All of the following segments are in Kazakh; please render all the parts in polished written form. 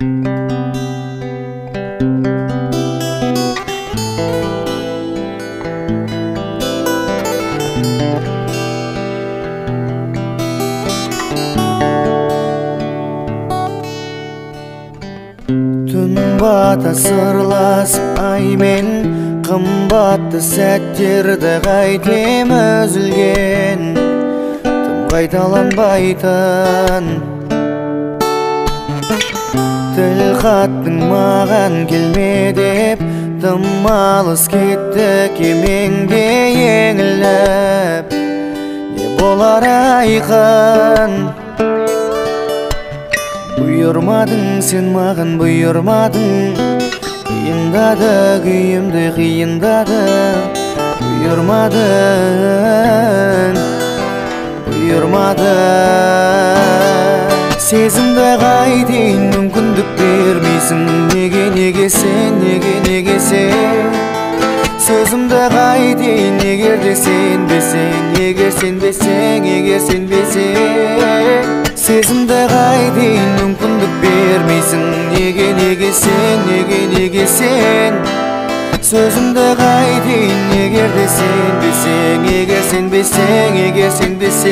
Bata sırlasıp aymen qımbatты сәттерді қайтем үзілген тым қайталанбайтын тіл қаттың маған келме деп тым алыс кетті кемеңде еңіліп не болар айқын бұйырмадың сен маған бұйырмадың қиындады күйімді қиындады бұйырмадың сезімді қайтейін мүмкіндік бермейсің неге сен сөзімді қайтейін егер сенбесең сезімді қайтейін мүмкіндік бермейсің неге сен сөзімді қайтейін егер сенбесең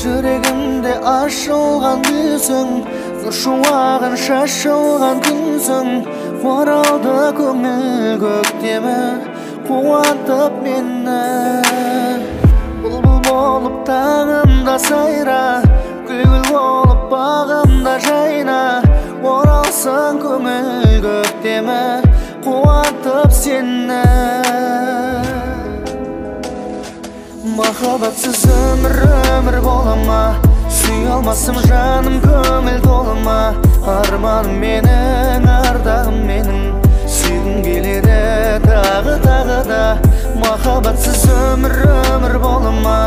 жүрегімде ашылған гүлсің зор шуағын шашылған күнсің оралды көңіл көктемі қуантып мені бұлбұл болып таңымда сайра гүл болып бағымда жайна оралсың көңіл көктемі қуантып сені махаббатсыз өмір бола ма сүй алмасым жаным көңіл тола ма арманым менің ардағым менің сүйгім келеді тағы да махаббатсыз өмір бола ма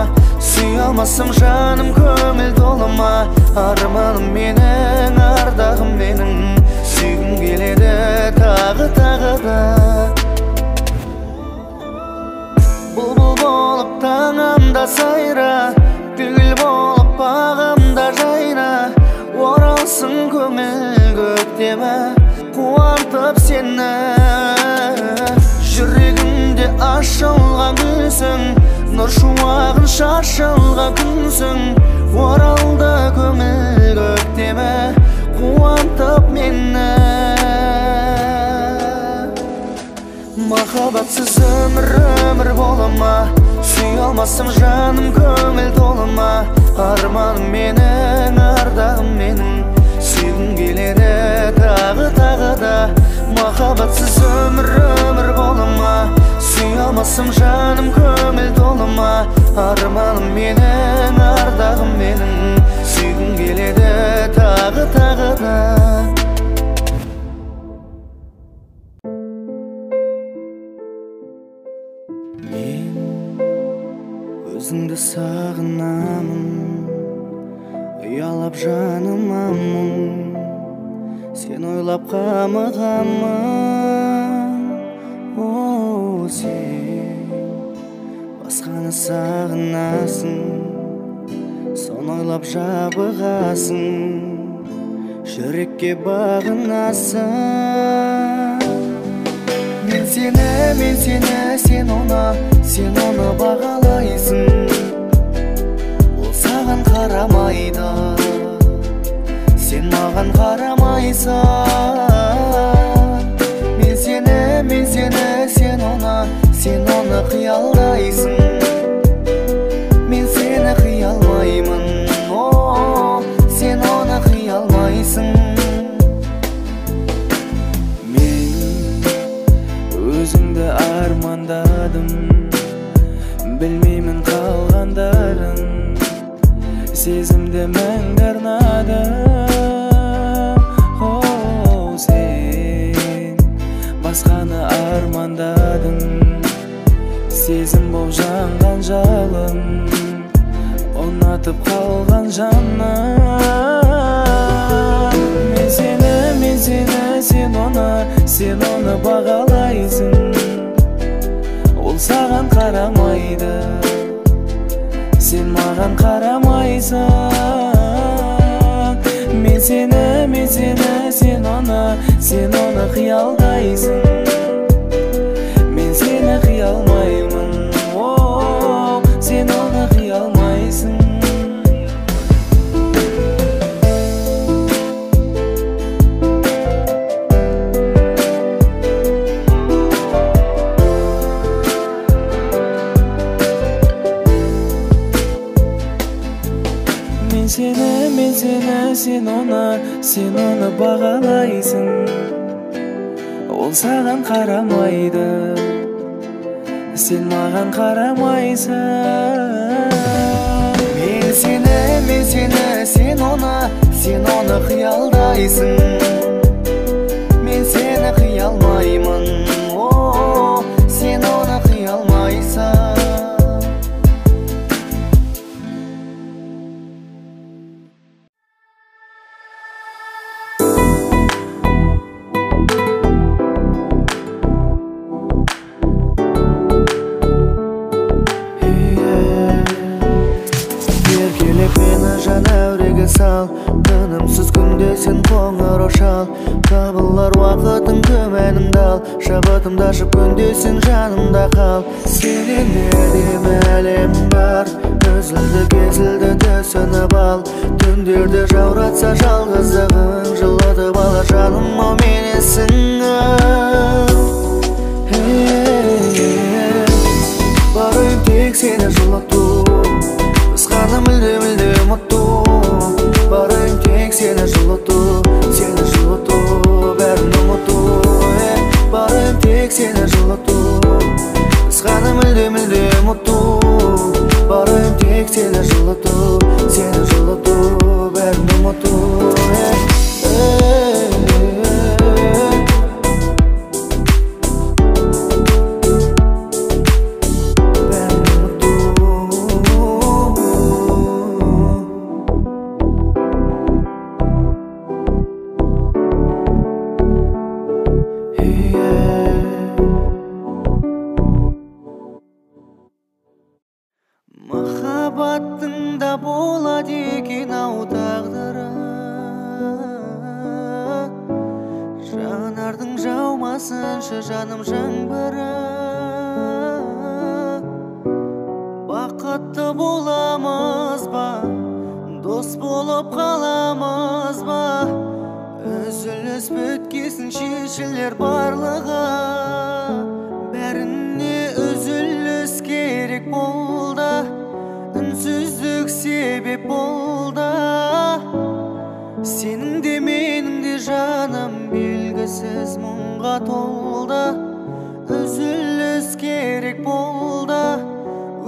сүй алмасым жаным көңіл тола ма арманым менің ардағым менің сүйгім келеді тағы да бұлбұл болып таңымда сайра гүл болып бағымда жайна оралсың көңіл көктемі қуантып сені жүрегімде ашылған гүлсің нұр шуағын шашылған күнсің оралды көңіл көктемі қуантып мені махаббатсыз өмір бола ма сүй алмасым жаным көңіл тола ма арманым менің ардағым менің сүйгім келеді тағы да махаббатсыз өмір бола ма сүй алмасым жаным көңіл тола ма арманым менің ардағым менің сүйгім келеді тағы да өзіңді сағынамын ұялап жаныма мұң сен ойлап қамығамын сен басқаны сағынасың соны ойлап жабығасың жүрекке бағынасың мен сені сен оны бағалайсың ол саған қарамайды сен маған қарамайсың мен сені сен оны қиялдайсың мен сені қиялмаймын сен оны қиялмайсың өзіңді армандадым білмеймін қалғандарын сезімді мәңгі арнадым sen onu бағалайсың. Ол саған қарамайды, sen маған қарамайсың. Мен seni, sen оны қиялдайсың. Мен seni қиялмаймын, sen оны қиялмайсың. Мен seni, sen оны бағалайсың. Ол саған қарамайды, sen маған қарамайсың. Мен seni, sen оны қиялдайсың. Мен seni қиялмаймын, sen оны қиялмайсың. Sal, tınımsız günde sen qoңырау шал. Табылар уақытың көмәнімді ал. Шабытымда шып күндесің жанымда қал. Сенен әдем әлем бар, үзілді кесілді түсініп ал. Түндерді жауратса жалғыздығың, жылытып алар жаным-ау менесің. Бар ойым тек сені жылату, басқаны мүлде ұмыту. Барым тек seni жылыту, бәрін ұмыту. Барым тек seni жылыту, басқаны мүлде ұмыту. Барым тек seni жылыту, бәрін ұмыту. Махаббаттың да болады екен-ау тағдыры, жанардың жаумасыншы жаным жаңбыры. Бақытты боламыз ба, дос болып қаламыз ба? Үзіліс біткесін шешілер барлығы, бәріне үзіліс керек болды. Үнсіздік себеп болды. Сенің де менің де жаным белгісіз мұңға толды. Үзіліс керек болды,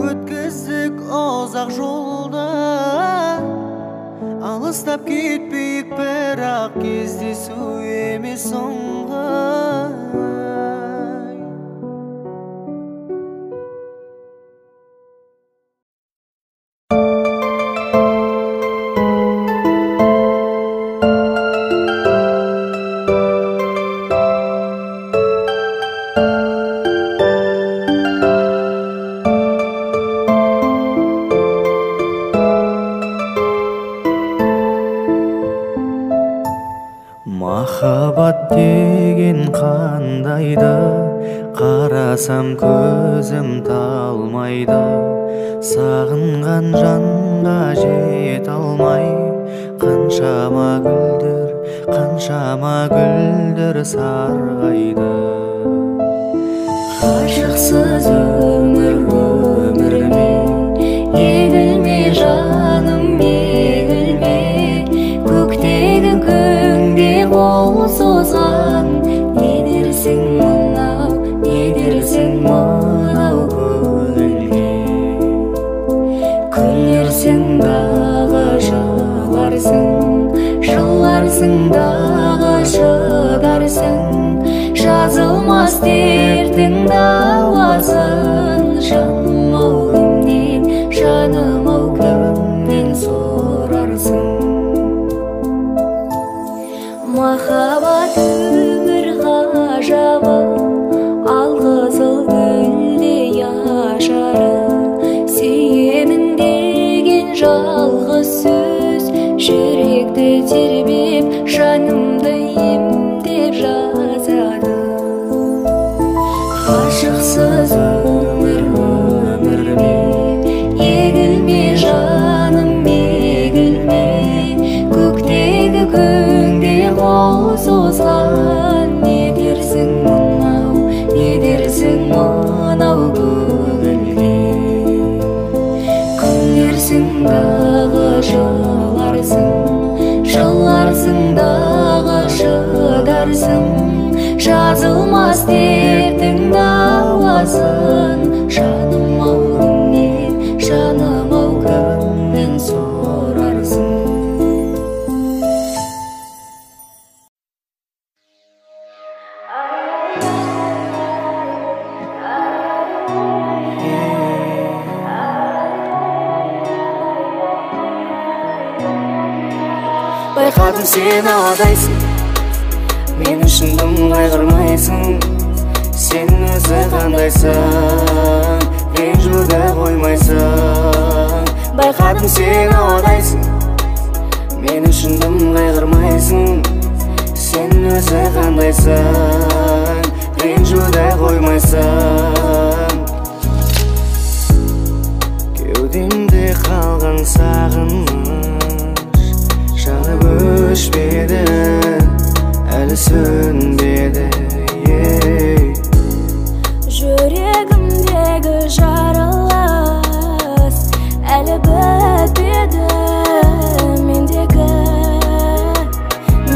өткіздік ұзақ жолды. Алыстап кетпейік, бірақ кездесу емес соңғы. Махаббат деген қандайды, қарасам көзім талмайды. Сағынған жанға жете алмай, қаншама гүлдер сарғайды. Ғашықсыз өмір ме, егілме жаным егілме. Көктегі көңде қол созған, не дерсің мынау көңілге? Күлерсің дағы жыларсың дағы шыдарсың. Жазылмас дертің дауасын, жаным-ау кімнен сорарсың? Махаббат өмір ғажап Жүректі тербеп, жанымды емдеп жазады. Ғашықсыз өмір өмірме, егілме жаным егілме. Көктегі көңде қол созған, не дерсің мынау көңілге. Күлерсің дағы жыларсың дағы шыдарсың. Жазылмас дертің дауасын, жаным-ау кімнен сұрарсың. Байқадым сен аладайсың, мен үшін дым қайғырмайсың. Сен өзі қандайсың, ренжуді қоймайсың. Байқадым сен аладайсың, мен үшін дым қайғырмайсың. Сен өзі қандайсың, ренжуді қоймайсың. Кеудемде қалған сағыныш, жанып өшпеді, әлі сөнбеді. Жүрегімдегі жаралас әлі бітпеді. Мендегі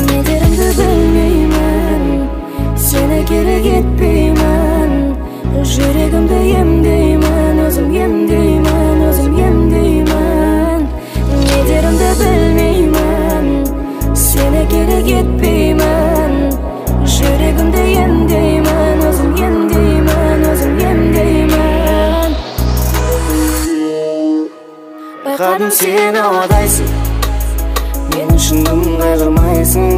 не дерімді білмеймін, сені керек етпеймін. Жүрегімді емдеймін, өзім емдеймін. Не дерімді білмеймін, сені керек етпеймін. Жүрегімді емдеймін, өзім емдеймін. Байқадым сен аладайсың, мен үшін дым қайғырмайсың.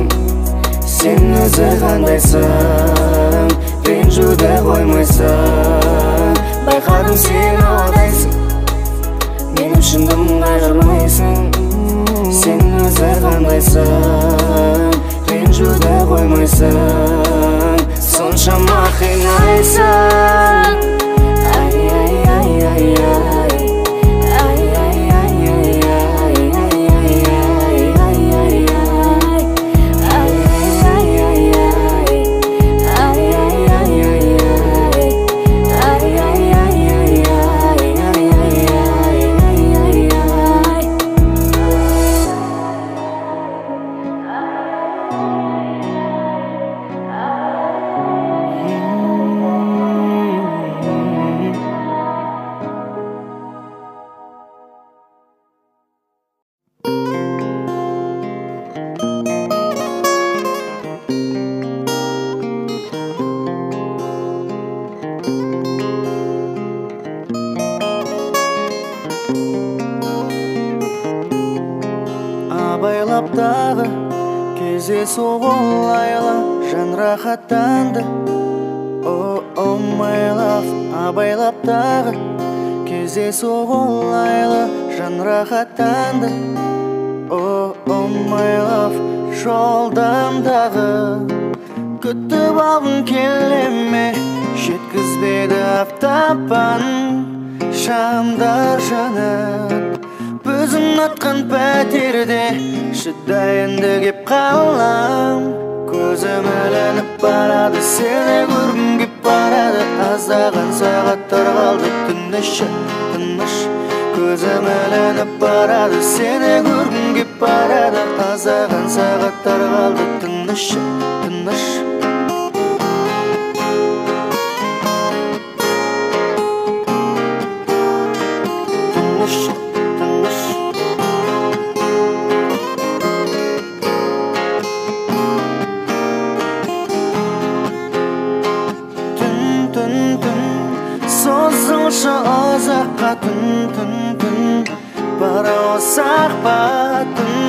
Сен өзі қандайсың, ренжуді қоймайсың. Байқадым сен аладайсың, мен үшін дым қайғырмайсың. Сен өзі қандайсың, ренжуді қоймайсың. Соншама қинайсың. Абайлаптағы кездесу олайлы, жан рахаттанды. Oh my love, абайлаптағы кездесу олайлы, жан рахаттанды. Oh my love, жолдамдағы күтіп алғың келеме, жеткізбеді аптапан шамдар жанын. Өзім атқан пәтерде шыдайынды кеп қалам. Көзім ілініп барады, сені көргім кеп барады. Аздаған сағаттар қалды, тыныш. Көзім ілініп барады, сені көргім кеп барады. Аздаған сағаттар қалды, тыныш. Созылшы ұзаққа түн бара осақ па түн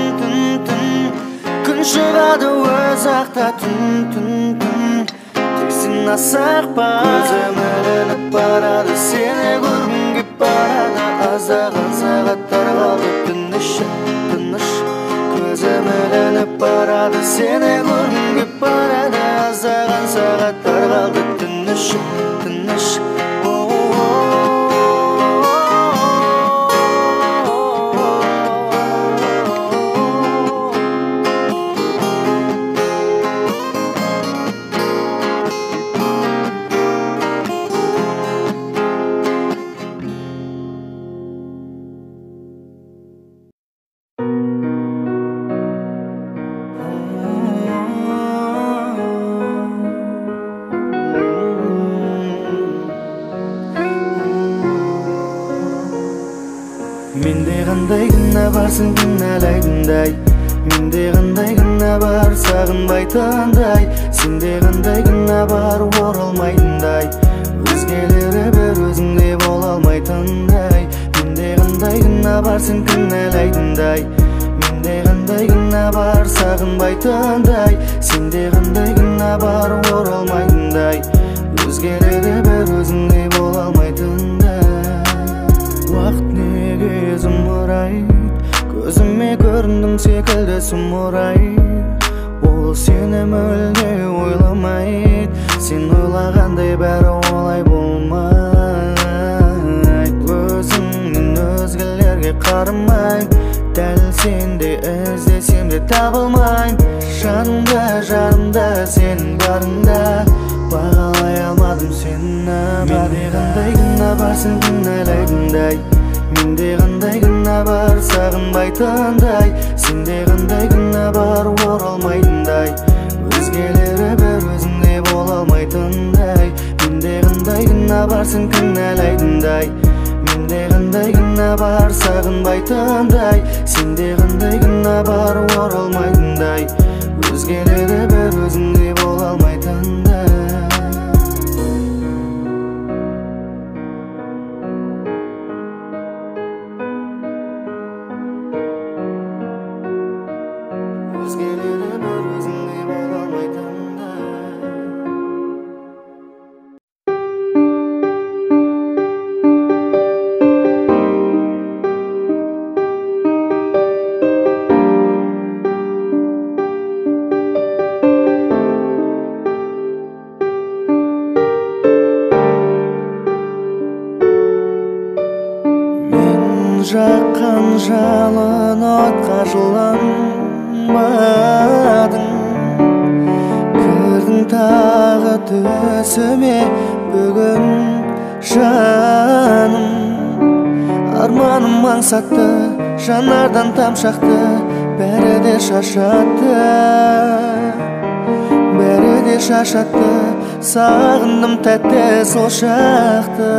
күн шығады өз ақта түн тексін асақ па. Көзім ілініп барады, сені көргім кеп барады. Аздаған сағаттар қалды, тыныш. Көзім Көңілініп барады, сені көргім кеп барады. Аздаған сағаттар қалды, тыныш, тыныш. Менде қандай күнә барсың кінәлайтындай, менде қандай күнә бар сағынбайтындай, сенде қандай күнә бар оралмайтындай, өзгелері бір өзіңдей бола алмайтындай. Менде қандай күнә барсың кінәлайтындай, менде қандай күнә бар сағынбайтындай, сенде қандай күнә бар оралмайтындай, өзгелері бір өзіңдей бола алмайтындай. Уақыт неге зымырайды, көзіме көріндің секілді сұмырайды. Ол сені мүлде ойламайды, сен ойлағандай бәрі олай болмайды. Өзіңнен өзгелерге қарамайм, дәл сенде іздесем де табылмайм. Жанымда, жарымда сенің барыңда, бағалай алмадым сені. Менде қандай күнә барсың кінәлайтындай, менде қандай күнә бар сағынбайтындай, сенде қандай күнә бар оралмайтындай, өзгелері бір өзіңдей бола алмайтындай. Менде қандай күнә барсың кінәлайтындай, менде қандай күнә бар сағынбайтындай, сенде қандай күнә бар оралмайтындай, өзгелері бір өзіңдей бола алмайтындай. Өзгелері бір өзіңдей бола алмайтындай. Мен жаққан жалын отқа жыланбадың, кірдің тағы төсіме бүгін жаным. Арманым аңсатты, жанардан тамшақты, бәрі де шашатты, бәрі де шашатты. Сағындым тәтті сол шақты.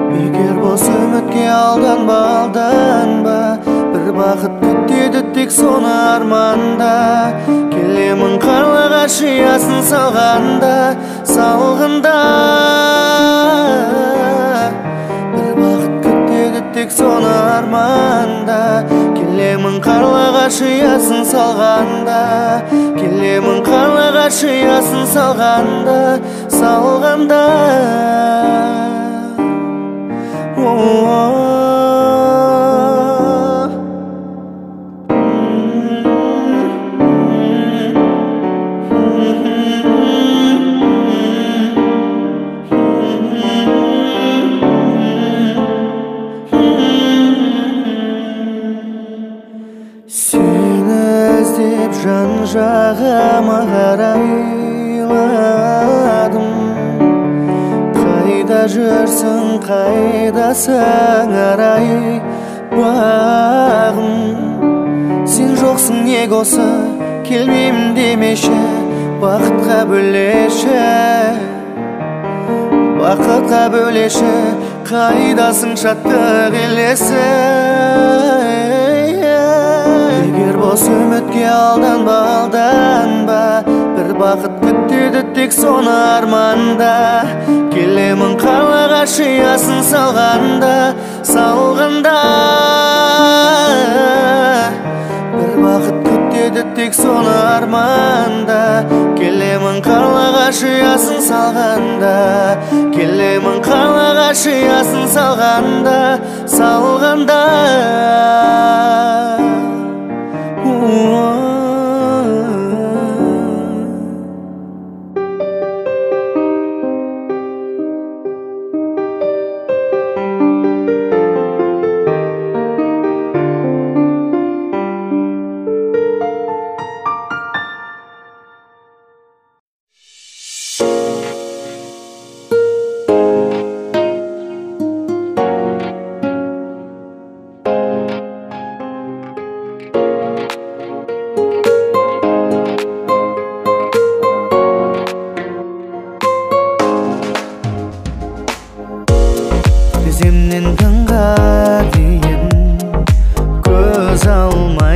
Бекер бос үмітке алданба, алданба, бір бақыт күтеді тек соны арманда. Келемін қарлыға шиясын салғанда, салғында. Бір бақыт күтеді тек соны арманда. Келемін қарлыға шиясын салғанда, келемін қарлыға шиясын салғанда, салғанда. Seni іздеп жан жағыма қарайладым. Қайда жүрсің, қайдасың арай бағым. Сен жоқсың неге осы, келмеймін демеші, бақытқа бөлеші, бақытқа бөлеші. Қайдасың шаттық елесі. Егер бос үмітке алданба, алданба, бір бақыт күтеді тек соны арманда. Келемін қарлыға шиясын салғанда, салғанда. Бір бақыт күтеді тек соны арманда. Келемін қарлыға шиясын салғанда, келемін қарлыға шиясын салғанда, салғанда.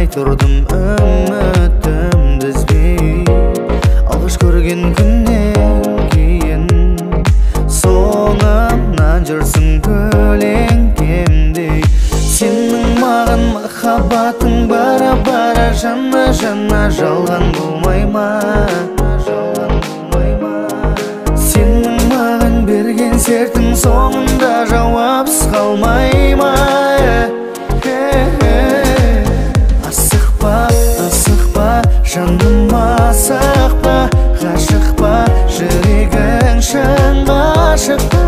Aytmay turdim ümitimdi üzbey Algış görgen günden keyin Soňamdan jürsin kölengkemdey Senin mağan mahabbatyň bara-bara jana-jana jalgan bolmaýma Senin mağan bergen sertiň soňunda jawapsız kalmaýma Asıqpa, asıqpa, janıma asıqpa Gaşıqpa, jiregiň şan gaşıqpa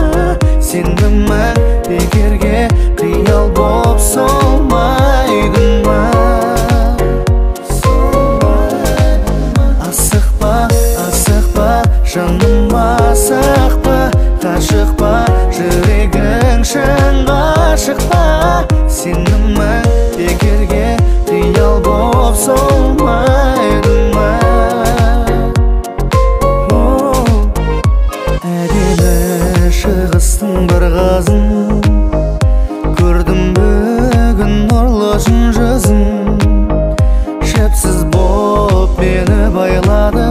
Sen bilmän bekerge kıyal bop solmaýdynma Asıqpa, asıqpa, janıma asıqpa Gaşıqpa, jiregiň şan gaşıqpa Sen bilmän bekerge kıyal bop solmaýdynma Ädeme şygystyň bir gazyn Gördüm bugün nurlusun jüzün Şepsiz bop beni baylady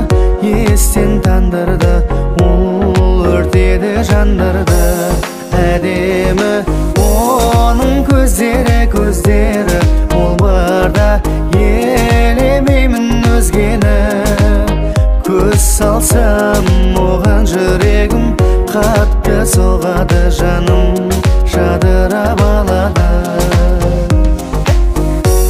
Esden tandırdı Ul örtedi jandırdı Ädeme onun gözleri Ol barda yelemeymin özgeni Köz salsam oğan jiregim Katty sogady janım Şadırap alady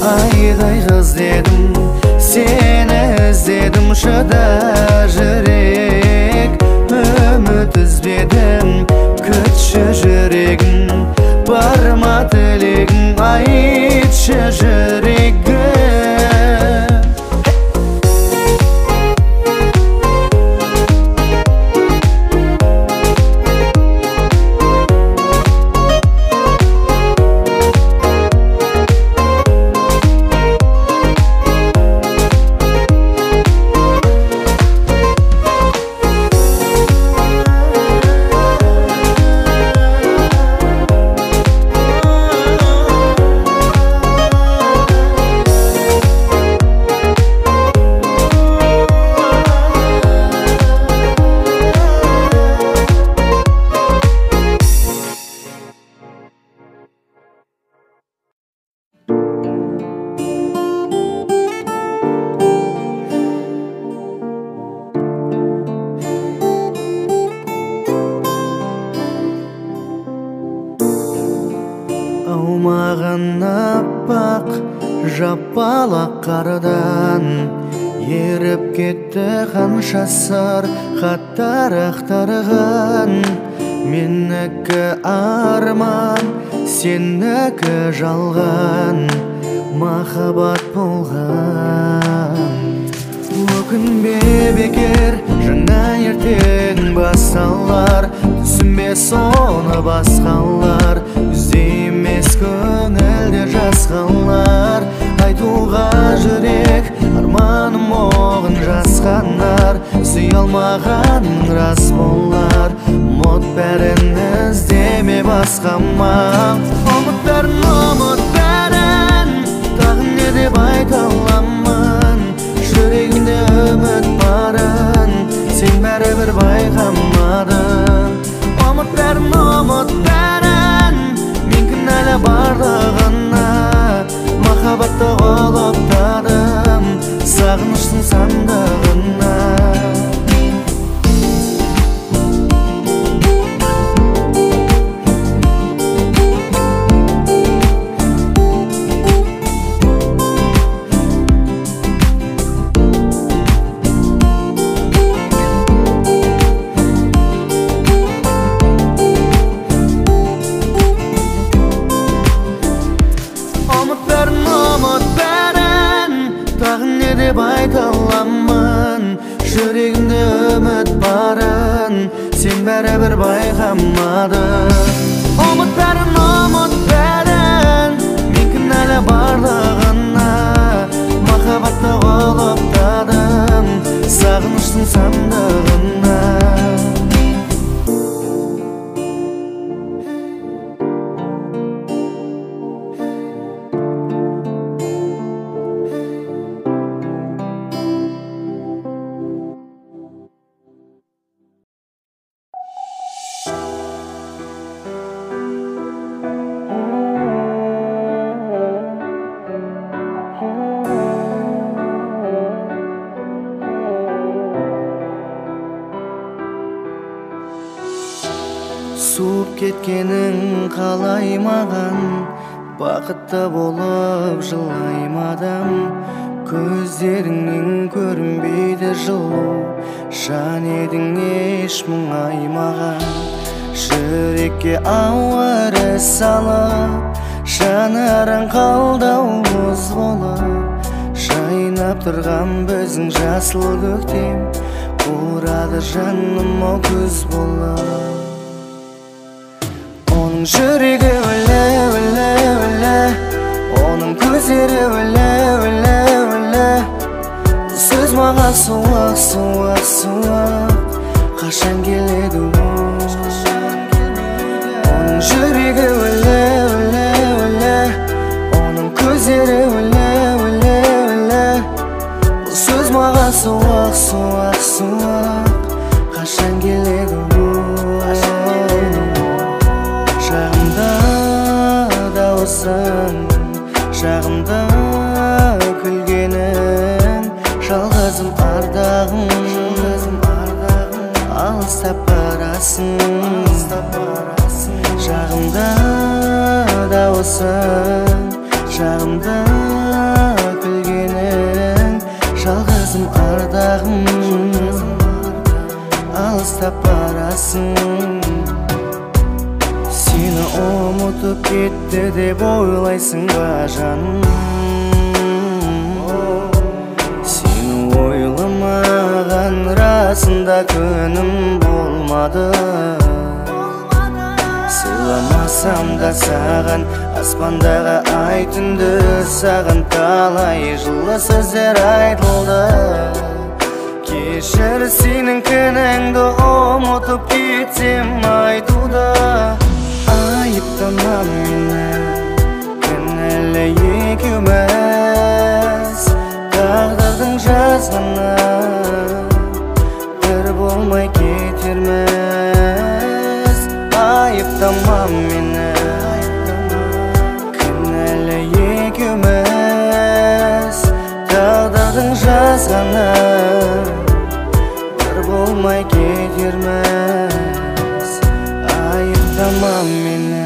Aygay kız dedim Seni izledim şuda jirek Ümit üzbedim Kütşü jiregim Barma dilegin Aytşy jiregim Aumağan appak Japalak kardan Yerip ketdi kanşa sar Hattar aktargan Menniki arman Senniki jalgan Mahabat bolgan Ökünbe beker Jana erten basallar Түсінбес оны басқалар Үземес көңілде жазғанлар Айтуға жүрек арманым оғын жасқанар Сүй алмағаның рас болар Ұмыт бәрін іздеме басқама Ұмыт бәрін Тағын не деп айта аламын Жүрегімде үміт барын Сен бәрібір байқамадың Ұмыт бәрін Мен кінәлі барлығына Махаббатты қолыптадым Сағыныштың сандығына Деп айта аламын Жүрегімде үміт барын Сен бәрібір байқамадың Ұмыт бәрін Мен кінәлі барлығына Махаббатты қолыптадым Сағыныштың сандығына кеткенің қалаймаған, бақытты болып жылаймадам. Көздеріңнен көрінбейді жылу, жан едің еш мұңаймаған. Жүрекке ауыр із салып, жанарың қалдауыз болып, жайнап тұрған біздің жасыл көктем, құрады жаным о күз болып. Оның жүрегі өлі, өлі, өлі, оның көздері өлі, өлі, өлі. Сөз маған суық, суық, суық, қашан келеді ол? Оның жүрегі өлі, өлі, өлі, оның көздері өлі, өлі, өлі. Сөз маған суық, суық, суық, қашан келеді ол? Жағымда дауысың, жағымда күлгенің, жалғызым ардағым, алыстап барасың. Жағымда дауысың, жағымда күлгенің, жалғызым ардағым, алыстап барасың. Сені ұмытып кетті деп ойлайсың ба жаным? Сені ойламаған расында күнім болмады. Сыйламасам да саған, аспандағы ай түнді саған талай жылы сөздер айтылды. Кешір сенің кінәңді ұмытып кетсем айтуды. Айыптама мені, кінәлі екеуміз, тағдырдың жазғаны бір болмай кетерміз. Айыптама мені, кінәлі екеуміз, тағдырдың жазғаны бір болмай кетерміз. Айыптама мені.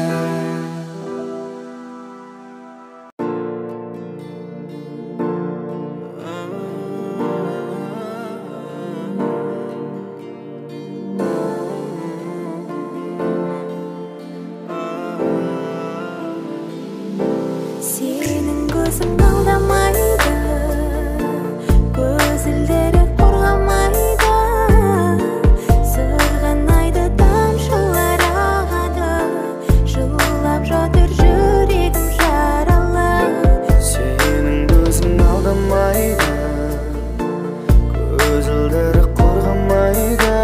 Senin gözün aldamaydı, gözleri korlamaydı. Sırgan aydı tamşılar ağadı, жылап жатыр жүрегім жаралы. Senin gözün aldamaydı, gözleri korlamaydı.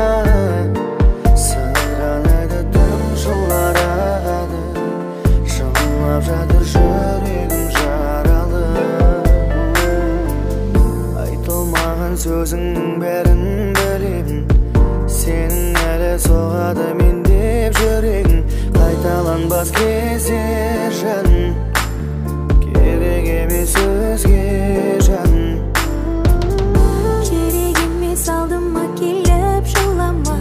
Sırgan aydı tamşılar ağadı, жылап жатыр жүрегім жаралы. Айтылмаған сөзіңнің бәрін білемін, сенің әлі соғады мен деп жүрегің. Қайталанбас кездер жаным, керек емес өзге жаным. Керек емес алдыма келіп жылама,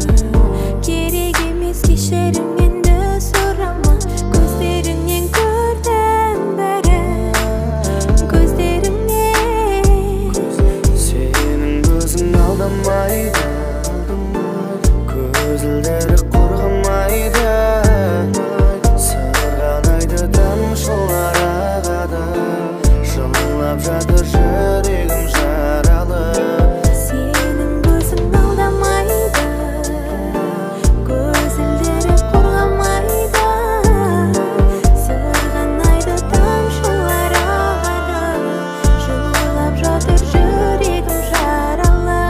керек емес кешірім енді сұрама. Көздеріңнен көрдім бәрін, көздеріңнен. Senin gözün aldamaydı, gözleri korlamaydı. Sırgan aydı tamşılar ağadı, жылап жатыр жүрегім жаралы. Senin gözün aldamaydı, gözleri korlamaydı. Sırgan aydı tamşılar ağadı, жылап жатыр жүрегім жаралы.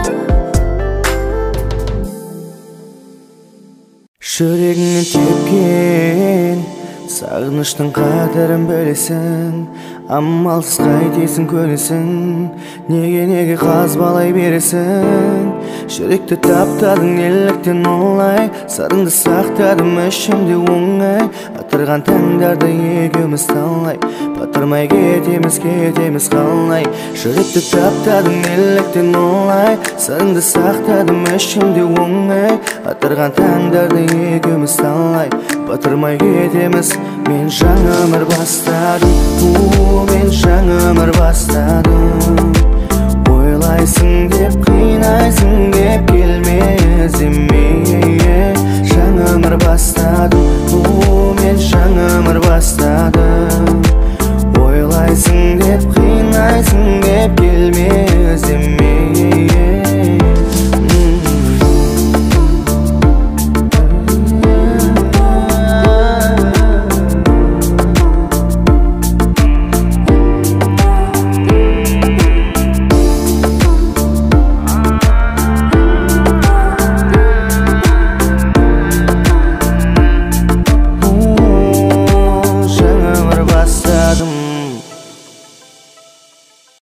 Жүрегіңе тепкен сағыныштың қадірін білесің, амалсыз қайтесің көресің, неге қазбалай бересің. Жүректі таптадың неліктен олай, сырыңды сақтадым ішімде оңай. Атырған таңдарды екеуміз талай, батырмай кетеміз қалай. Жүректі таптадың неліктен олай, сырыңды сақтадым ішімде оңай. Атырған таңдарды екеуміз талай, Batırmay ketemiz. Men жаңа өмір бастадым, мен жаңа өмір бастадым.